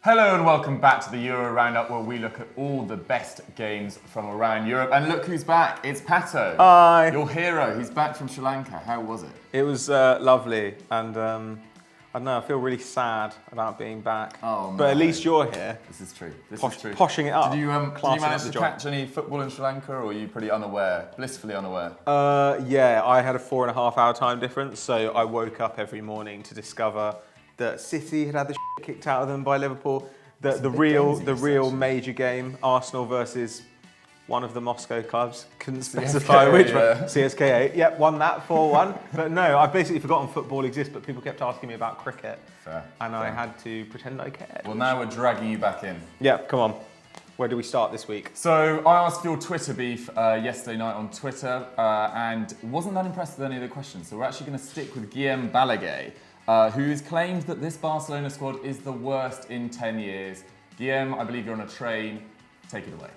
Hello and welcome back to the Euro Roundup, where we look at all the best games from around Europe. And look who's back, it's Pato. Hi. Your hero, he's back from Sri Lanka. How was it? It was lovely, and I don't know, I feel really sad about being back. Oh, no. But at least you're here. This is true. Poshing it up. Did you manage to job. catch any football in Sri Lanka, or were you pretty unaware, blissfully unaware? Yeah, I had a 4.5 hour time difference, so I woke up every morning to discover that City had the shit kicked out of them by Liverpool. The real major game, Arsenal versus one of the Moscow clubs. Couldn't specify which one. CSKA. Yep, won that 4-1. But no, I've basically forgotten football exists, but people kept asking me about cricket. Fair. I had to pretend I cared. Well, now we're dragging you back in. Yeah, come on. Where do we start this week? So I asked for your Twitter beef yesterday night on Twitter and wasn't that impressed with any of the questions. So we're actually going to stick with Guillem Balaguer, who has claimed that this Barcelona squad is the worst in 10 years. Guillem, I believe you're on a train. Take it away.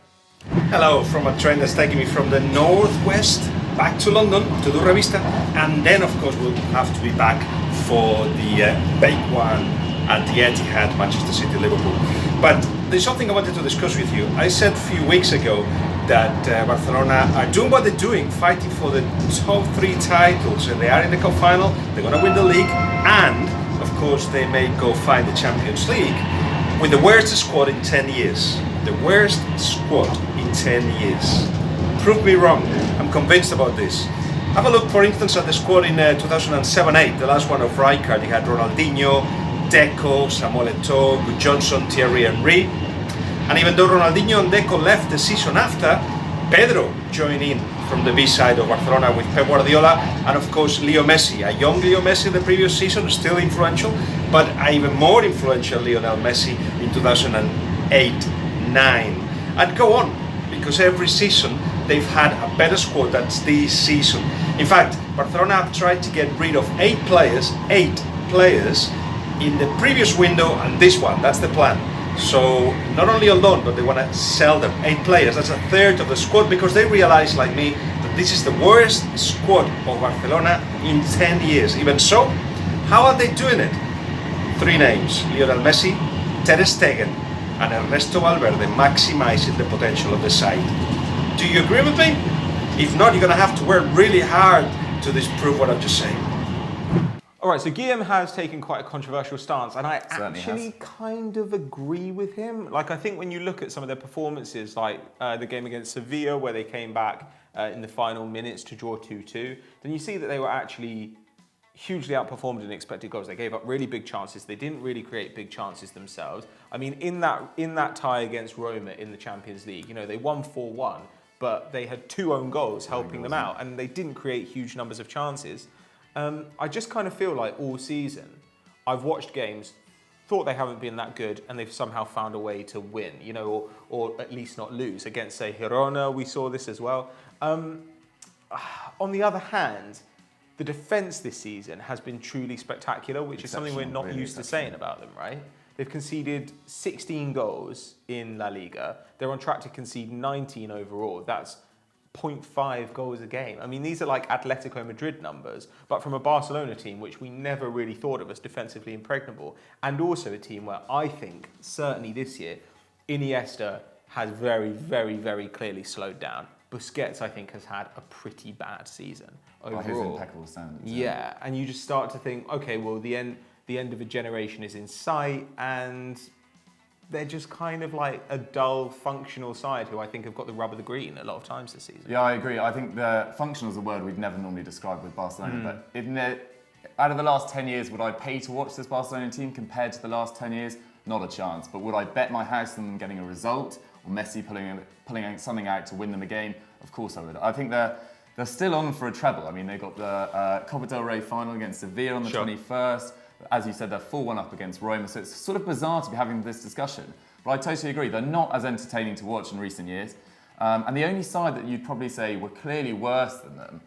Hello, from a train that's taking me from the northwest back to London to do Revista, and then of course we'll have to be back for the big one at the Etihad, Manchester City, Liverpool. But there's something I wanted to discuss with you. I said a few weeks ago that Barcelona are doing what they're doing, fighting for the top 3 titles, and they are in the cup final, they're going to win the league, and of course they may go find the Champions League with the worst squad in 10 years. The worst squad in 10 years. Prove me wrong, I'm convinced about this. Have a look, for instance, at the squad in 2007-8, the last one of Rijkaard. You had Ronaldinho, Deco, Samuel Eto'o, Good Johnson, Thierry Henry. And even though Ronaldinho and Deco left the season after, Pedro joined in from the B side of Barcelona with Pep Guardiola, and of course Leo Messi, a young Leo Messi the previous season, still influential, but an even more influential Lionel Messi in 2008-9. And go on, because every season they've had a better squad than this season. In fact, Barcelona have tried to get rid of 8 players in the previous window and this one. That's the plan. So not only on loan, but they want to sell them 8 players. That's a third of the squad, because they realize, like me, that this is the worst squad of Barcelona in 10 years. Even so, how are they doing it? 3 names: Lionel Messi, Ter Stegen, and Ernesto Valverde, maximizing the potential of the side. Do you agree with me? If not, you're going to have to work really hard to disprove what I'm just saying. All right, so Guillem has taken quite a controversial stance, and I Certainly actually has. kind of agree with him. Like, I think when you look at some of their performances, like the game against Sevilla, where they came back in the final minutes to draw 2-2, then you see that they were actually hugely outperformed in expected goals. They gave up really big chances. They didn't really create big chances themselves. I mean, in that tie against Roma in the Champions League, you know, they won 4-1, but they had 2 own goals helping them out, and they didn't create huge numbers of chances. I just kind of feel like all season, I've watched games, thought they haven't been that good, and they've somehow found a way to win, you know, or at least not lose. Against, say, Girona, we saw this as well. On the other hand, the defence this season has been truly spectacular, which is something we're not used to saying about them, right? They've conceded 16 goals in La Liga. They're on track to concede 19 overall. That's 0.5 goals a game. I mean, these are like Atletico Madrid numbers, but from a Barcelona team, which we never really thought of as defensively impregnable, and also a team where I think, certainly this year, Iniesta has very, very, very clearly slowed down. Busquets, I think, has had a pretty bad season overall. By his impeccable standards. Yeah, and you just start to think, okay, well, the end of a generation is in sight, and they're just kind of like a dull, functional side who I think have got the rub of the green a lot of times this season. Yeah, I agree. I think the functional is a word we'd never normally describe with Barcelona, but out of the last 10 years, would I pay to watch this Barcelona team compared to the last 10 years? Not a chance. But would I bet my house on them getting a result, or Messi pulling something out to win them a game? Of course I would. I think they're still on for a treble. I mean, they got the Copa del Rey final against Sevilla on the 21st. As you said, they're 4-1 up against Roma, so it's sort of bizarre to be having this discussion. But I totally agree, they're not as entertaining to watch in recent years. And the only side that you'd probably say were clearly worse than them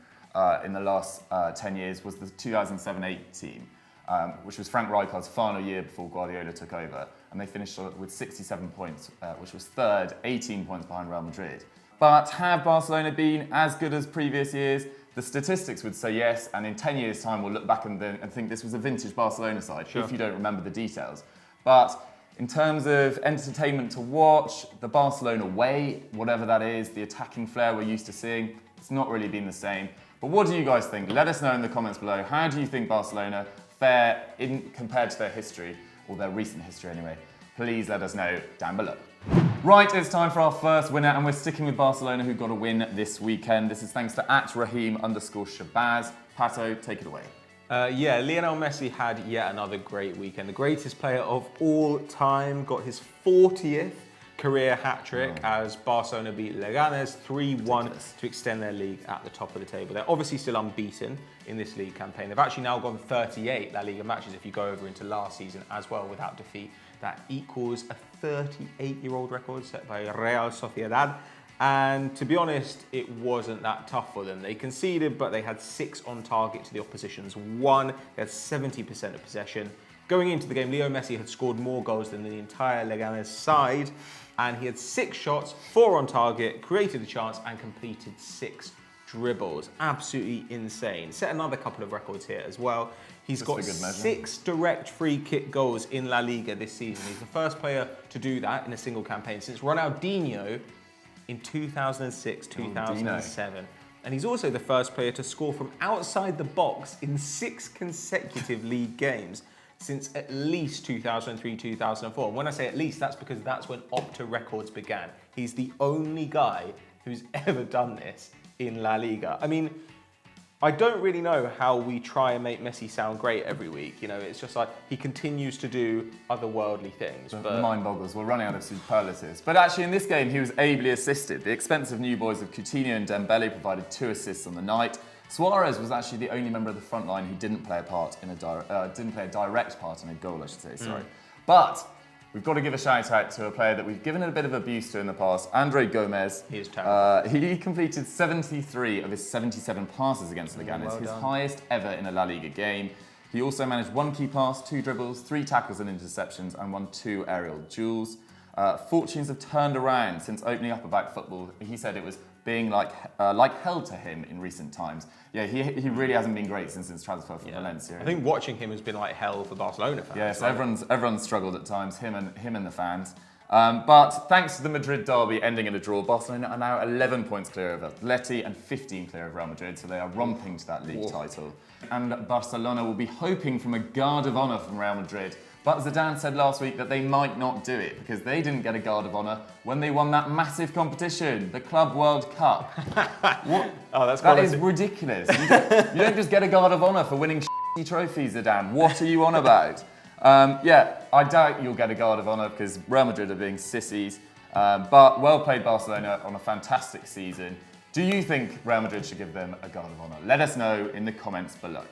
in the last 10 years was the 2007-8 team, which was Frank Rijkaard's final year before Guardiola took over. And they finished with 67 points, which was third, 18 points behind Real Madrid. But have Barcelona been as good as previous years? The statistics would say yes, and in 10 years' time we'll look back and think this was a vintage Barcelona side, if you don't remember the details. But in terms of entertainment to watch, the Barcelona way, whatever that is, the attacking flair we're used to seeing, it's not really been the same. But what do you guys think? Let us know in the comments below. How do you think Barcelona fare compared to their history, or their recent history anyway? Please let us know down below. Right, it's time for our first winner, and we're sticking with Barcelona, who got a win this weekend. This is thanks to @Raheem_Shabazz. Pato, take it away. Yeah, Lionel Messi had yet another great weekend. The greatest player of all time got his 40th career hat-trick as Barcelona beat Leganes 3-1 to extend their league at the top of the table. They're obviously still unbeaten in this league campaign. They've actually now gone 38 La Liga matches if you go over into last season as well without defeat. That equals a 38-year-old record set by Real Sociedad. And to be honest, it wasn't that tough for them. They conceded, but they had 6 on target to the opposition's 1. They had 70% of possession. Going into the game, Leo Messi had scored more goals than the entire Leganes side, and he had 6 shots, 4 on target, created a chance, and completed 6 dribbles. Absolutely insane. Set another couple of records here as well. He's got 6 direct free kick goals in La Liga this season. He's the first player to do that in a single campaign since Ronaldinho in 2006, 2007. And he's also the first player to score from outside the box in 6 consecutive league games since at least 2003, 2004. And when I say at least, that's because that's when Opta Records began. He's the only guy who's ever done this in La Liga. I mean, I don't really know how we try and make Messi sound great every week. You know, it's just like he continues to do otherworldly things. The mind boggles. We're running out of superlatives. But actually, in this game, he was ably assisted. The expensive new boys of Coutinho and Dembele provided 2 assists on the night. Suarez was actually the only member of the front line who didn't play a direct part in a goal, I should say. Sorry, but we've got to give a shout out to a player that we've given a bit of abuse to in the past, Andre Gomez. He is terrible. He completed 73 of his 77 passes against Leganes, his highest ever in a La Liga game. He also managed 1 key pass, 2 dribbles, 3 tackles and interceptions, and won 2 aerial duels. Fortunes have turned around since opening up about football. He said it was being like hell to him in recent times. Yeah, he really hasn't been great since his transfer from Valencia. I think watching him has been like hell for Barcelona fans. Yeah, so everyone's struggled at times, him and the fans. But thanks to the Madrid derby ending in a draw, Barcelona are now 11 points clear of Atleti and 15 clear of Real Madrid, so they are romping to that league title. And Barcelona will be hoping from a guard of honour from Real Madrid. But Zidane said last week that they might not do it because they didn't get a guard of honour when they won that massive competition, the Club World Cup. What? Oh, that's that is ridiculous. You don't just get a guard of honour for winning shitty trophies, Zidane. What are you on about? Yeah, I doubt you'll get a guard of honour because Real Madrid are being sissies. But well played Barcelona on a fantastic season. Do you think Real Madrid should give them a guard of honour? Let us know in the comments below.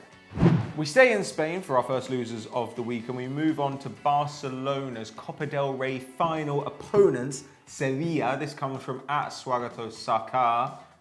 We stay in Spain for our first losers of the week and we move on to Barcelona's Copa del Rey final opponents, Sevilla. This comes from @Swagato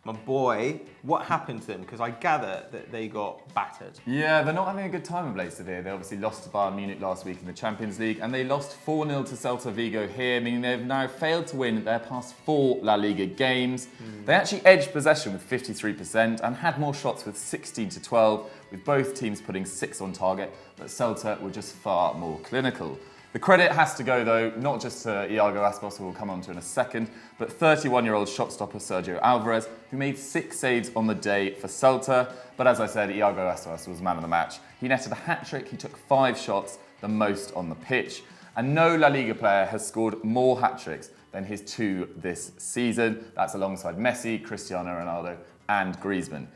my boy. What happened to them? Because I gather that they got battered. Yeah, they're not having a good time of late, Sevilla. They obviously lost to Bayern Munich last week in the Champions League, and they lost 4-0 to Celta Vigo here, meaning they've now failed to win their past 4 La Liga games. They actually edged possession with 53% and had more shots with 16-12, with both teams putting 6 on target, but Celta were just far more clinical. The credit has to go, though, not just to Iago Aspas, who we'll come on to in a second, but 31-year-old shot stopper Sergio Alvarez, who made 6 saves on the day for Celta. But as I said, Iago Aspas was man of the match. He netted a hat-trick, he took 5 shots, the most on the pitch. And no La Liga player has scored more hat-tricks than his 2 this season. That's alongside Messi, Cristiano Ronaldo, and Griezmann.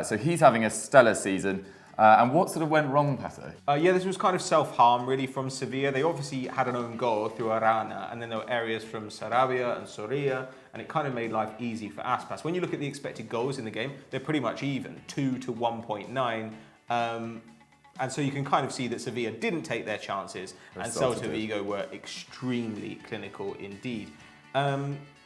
So he's having a stellar season. And what sort of went wrong, Pato? Yeah, this was kind of self-harm, really, from Sevilla. They obviously had an own goal through Arana, and then there were areas from Sarabia and Soria, and it kind of made life easy for Aspas. When you look at the expected goals in the game, they're pretty much even, 2 to 1.9. And so you can kind of see that Sevilla didn't take their chances, and Celta Vigo were extremely clinical indeed.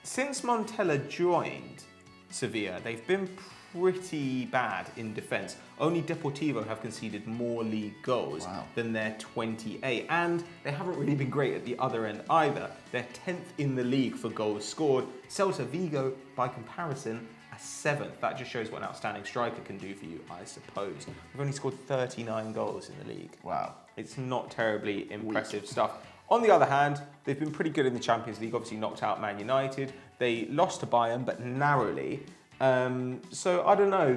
Since Montella joined Sevilla, they've been pretty bad in defence. Only Deportivo have conceded more league goals than their 28, and they haven't really been great at the other end either. They're 10th in the league for goals scored. Celta Vigo, by comparison, a 7th. That just shows what an outstanding striker can do for you, I suppose. We've only scored 39 goals in the league. Wow. It's not terribly impressive stuff. On the other hand, they've been pretty good in the Champions League, obviously knocked out Man United. They lost to Bayern, but narrowly. So I don't know.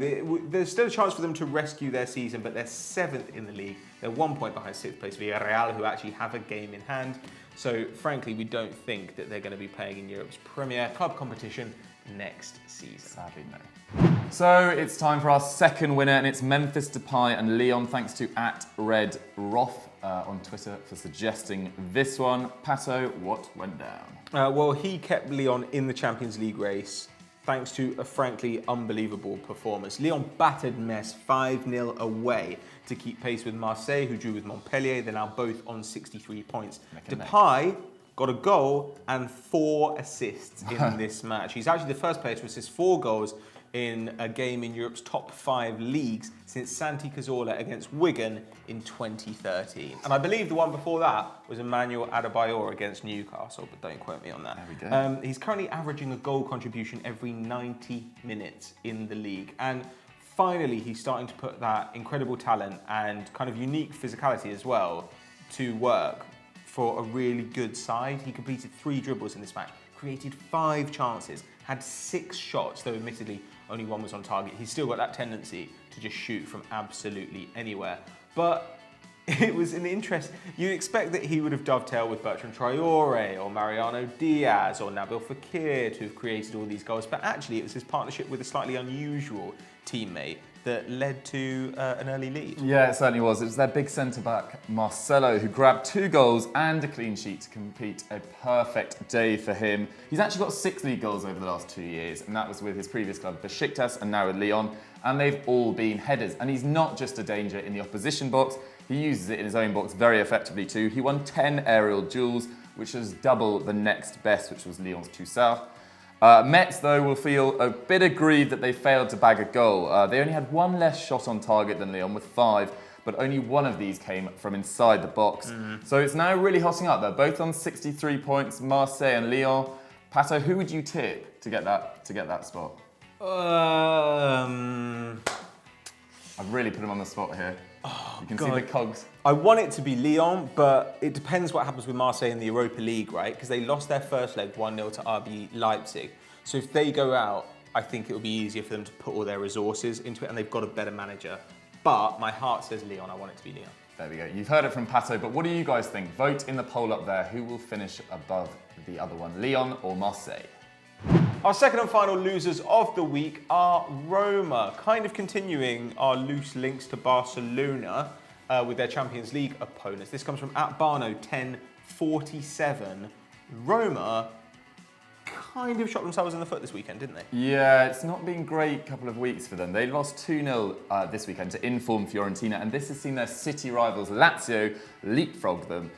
There's still a chance for them to rescue their season, but they're 7th in the league. They're 1 point behind 6th place Villarreal, who actually have a game in hand. So frankly, we don't think that they're going to be playing in Europe's Premier Club competition next season. Sadly, no. So it's time for our second winner, and it's Memphis Depay and Lyon. Thanks to @RedRoth on Twitter for suggesting this one. Pato, what went down? Well, he kept Lyon in the Champions League race thanks to a frankly unbelievable performance. Lyon battered Metz 5-0 away to keep pace with Marseille, who drew with Montpellier. They're now both on 63 points. Depay got a goal and 4 assists in this match. He's actually the first player to assist 4 goals in a game in Europe's top 5 leagues since Santi Cazorla against Wigan in 2013. And I believe the one before that was Emmanuel Adebayor against Newcastle, but don't quote me on that. There we go. He's currently averaging a goal contribution every 90 minutes in the league. And finally, he's starting to put that incredible talent and kind of unique physicality as well to work for a really good side. He completed 3 dribbles in this match, created 5 chances, had 6 shots, though admittedly only 1 was on target. He's still got that tendency to just shoot from absolutely anywhere. But it was an interest. You'd expect that he would have dovetailed with Bertrand Traore or Mariano Diaz or Nabil Fekir to have created all these goals. But actually, it was his partnership with a slightly unusual teammate that led to an early lead. Yeah, it certainly was. It was their big centre-back, Marcelo, who grabbed 2 goals and a clean sheet to complete a perfect day for him. He's actually got 6 league goals over the last 2 years, and that was with his previous club, Besiktas, and now with Lyon, and they've all been headers. And he's not just a danger in the opposition box, he uses it in his own box very effectively too. He won 10 aerial duels, which is double the next best, which was Lyon's Toussaint. Metz, though, will feel a bit aggrieved that they failed to bag a goal. They only had 1 less shot on target than Lyon with 5, but only 1 of these came from inside the box. So it's now really hotting up. They're both on 63 points, Marseille and Lyon. Pato, who would you tip to get that spot? I've really put him on the spot here. You can see the cogs. I want it to be Lyon, but it depends what happens with Marseille in the Europa League, right? Because they lost their first leg 1-0 to RB Leipzig. So if they go out, I think it will be easier for them to put all their resources into it, and they've got a better manager. But my heart says Lyon. I want it to be Lyon. There we go. You've heard it from Pato, but what do you guys think? Vote in the poll up there. Who will finish above the other one, Lyon or Marseille? Our second and final losers of the week are Roma, kind of continuing our loose links to Barcelona with their Champions League opponents. This comes from @Barno1047. Roma kind of shot themselves in the foot this weekend, didn't they? Yeah, it's not been a great couple of weeks for them. They lost 2-0 this weekend to informed Fiorentina, and this has seen their city rivals Lazio leapfrog them,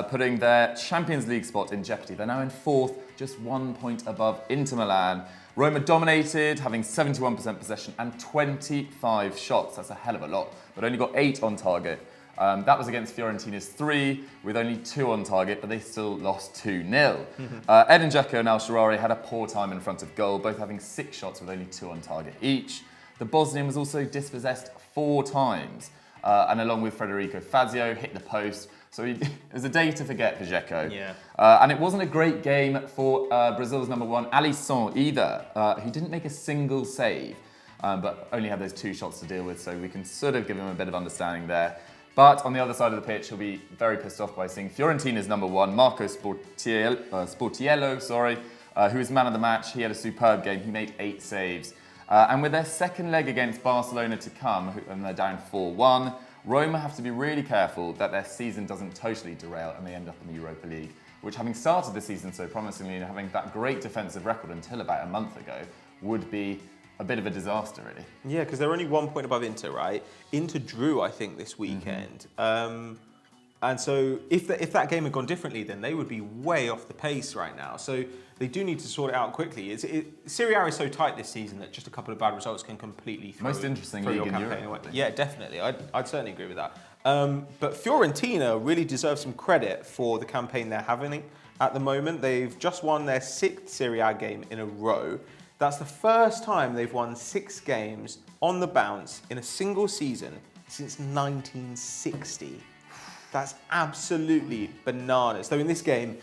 putting their Champions League spot in jeopardy. They're now in 4th, just 1 point above Inter Milan. Roma dominated, having 71% possession and 25 shots. That's a hell of a lot, but only got 8 on target. That was against Fiorentina's 3, with only 2 on target, but they still lost 2-0. Edin Dzeko and El Shaarawy had a poor time in front of goal, both having 6 shots with only 2 on target each. The Bosnian was also dispossessed 4 times, and along with Federico Fazio, hit the post. So it was a day to forget for Dzeko. Yeah. And it wasn't a great game for Brazil's number 1, Alisson, either. He didn't make a single save, but only had those 2 shots to deal with, so we can sort of give him a bit of understanding there. But on the other side of the pitch, he'll be very pissed off by seeing Fiorentina's number 1, Marco Sportiello, who was man of the match. He had a superb game. He made 8 saves. And with their second leg against Barcelona to come, and they're down 4-1, Roma have to be really careful that their season doesn't totally derail and they end up in the Europa League, which, having started the season so promisingly and having that great defensive record until about a month ago, would be a bit of a disaster, really. Yeah, because they're only 1 point above Inter, right? Inter drew, I think, this weekend. And so if that game had gone differently, then they would be way off the pace right now. So they do need to sort it out quickly. Serie A is so tight this season that just a couple of bad results can completely throw Most interesting your league in campaign Europe. away. Yeah, definitely. I'd certainly agree with that. But Fiorentina really deserves some credit for the campaign they're having at the moment. They've just won their 6th Serie A game in a row. That's the first time they've won 6 games on the bounce in a single season since 1960. That's absolutely bananas. So in this game,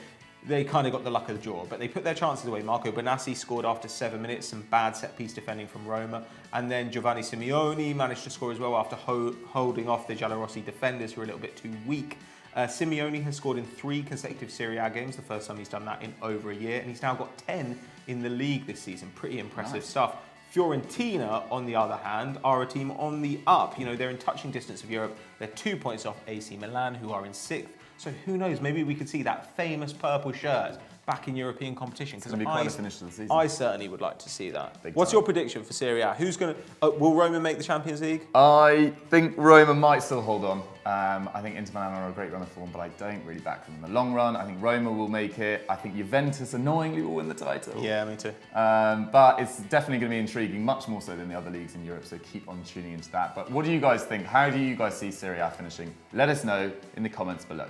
they kind of got the luck of the draw, but they put their chances away. Marco Bonassi scored after 7 minutes, some bad set-piece defending from Roma. And then Giovanni Simeone managed to score as well after holding off the Giallorossi defenders who were a little bit too weak. Simeone has scored in 3 consecutive Serie A games, the first time he's done that in over a year, and he's now got 10 in the league this season. Pretty impressive stuff. Fiorentina, on the other hand, are a team on the up. You know, they're in touching distance of Europe. They're 2 points off AC Milan, who are in 6th. So who knows, maybe we could see that famous purple shirt back in European competition. It's going to be quite a finish to the season. I certainly would like to see that. Big What's time. your prediction for Serie A? Who's going to... will Roma make the Champions League? I think Roma might still hold on. I think Inter Milan are a great run of form, but I don't really back them in the long run. I think Roma will make it. I think Juventus annoyingly will win the title. Yeah, me too. But it's definitely going to be intriguing, much more so than the other leagues in Europe, so keep on tuning into that. But what do you guys think? How do you guys see Serie A finishing? Let us know in the comments below.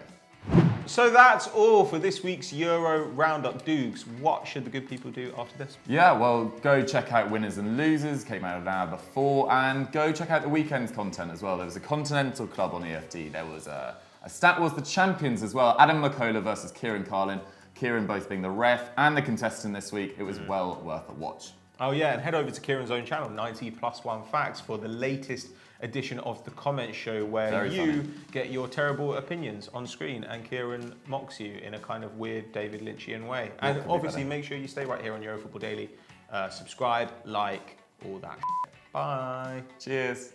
So that's all for this week's Euro Roundup. Dukes, what should the good people do after this? Yeah, well, go check out Winners and Losers, came out an hour before, and go check out the weekend's content as well. There was a Continental Club on EFD. There was a Stat Wars the Champions as well. Adam McCullough versus Kieran Carlin. Kieran both being the ref and the contestant this week. It was well worth a watch. Oh yeah, and head over to Kieran's own channel, 90+1 Facts, for the latest edition of the comment show where Very you funny. get your terrible opinions on screen and Kieran mocks you in a kind of weird David Lynchian way. And could be obviously better? make sure you stay right here on Eurofootball Daily. Subscribe, like, all that. Bye. Cheers.